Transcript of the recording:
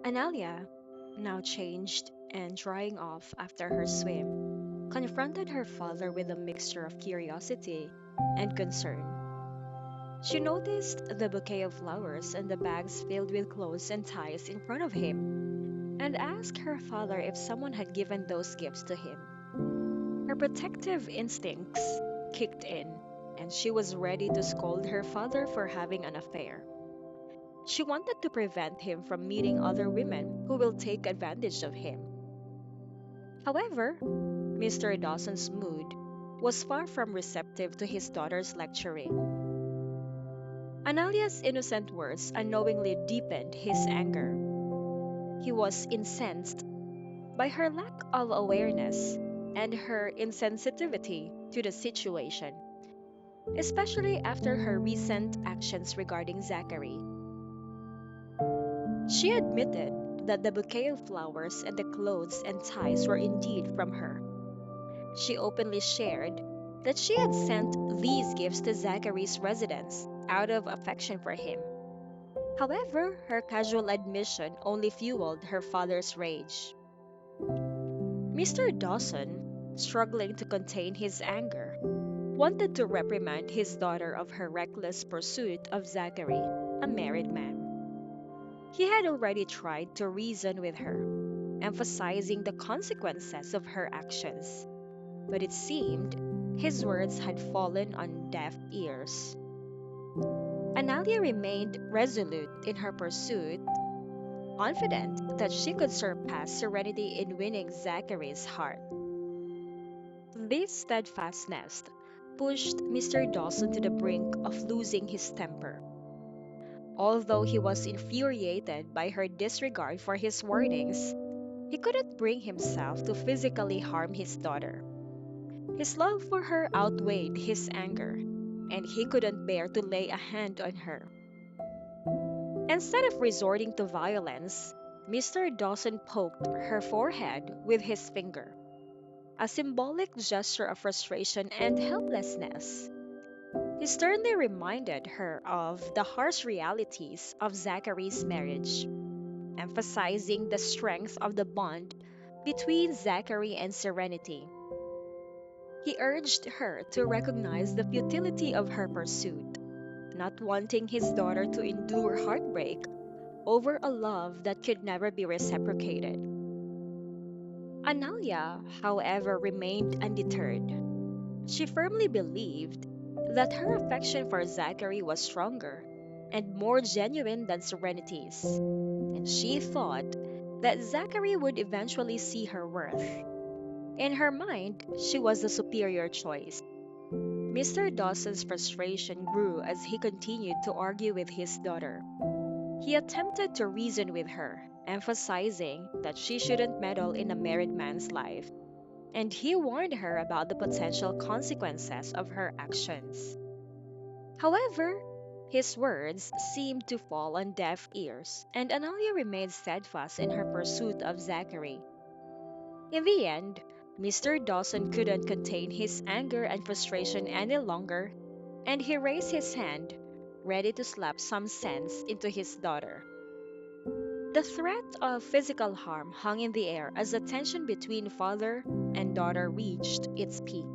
Analia, now changed and drying off after her swim, confronted her father with a mixture of curiosity and concern. She noticed the bouquet of flowers and the bags filled with clothes and ties in front of him, and asked her father if someone had given those gifts to him. Her protective instincts kicked in, and she was ready to scold her father for having an affair. She wanted to prevent him from meeting other women who will take advantage of him. However, Mr. Dawson's mood was far from receptive to his daughter's lecturing. Analia's innocent words unknowingly deepened his anger. He was incensed by her lack of awareness and her insensitivity to the situation, especially after her recent actions regarding Zachary. She admitted that the bouquet of flowers and the clothes and ties were indeed from her. She openly shared that she had sent these gifts to Zachary's residence out of affection for him. However, her casual admission only fueled her father's rage. Mr. Dawson, struggling to contain his anger, wanted to reprimand his daughter of her reckless pursuit of Zachary, a married man. He had already tried to reason with her, emphasizing the consequences of her actions, but it seemed his words had fallen on deaf ears. Analia remained resolute in her pursuit, confident that she could surpass serenity in winning Zachary's heart. This steadfastness pushed Mr. Dawson to the brink of losing his temper. Although he was infuriated by her disregard for his warnings, he couldn't bring himself to physically harm his daughter. His love for her outweighed his anger, and he couldn't bear to lay a hand on her. Instead of resorting to violence, Mr. Dawson poked her forehead with his finger, a symbolic gesture of frustration and helplessness. He sternly reminded her of the harsh realities of Zachary's marriage, emphasizing the strength of the bond between Zachary and Serenity. He urged her to recognize the futility of her pursuit, not wanting his daughter to endure heartbreak over a love that could never be reciprocated. Analia, however, remained undeterred. She firmly believed that her affection for Zachary was stronger and more genuine than Serenity's, and she thought that Zachary would eventually see her worth. In her mind, she was the superior choice. Mr. Dawson's frustration grew as he continued to argue with his daughter. He attempted to reason with her, emphasizing that she shouldn't meddle in a married man's life, and he warned her about the potential consequences of her actions. However, his words seemed to fall on deaf ears, and Analia remained steadfast in her pursuit of Zachary. In the end, Mr. Dawson couldn't contain his anger and frustration any longer, and he raised his hand, ready to slap some sense into his daughter. The threat of physical harm hung in the air as the tension between father and daughter reached its peak.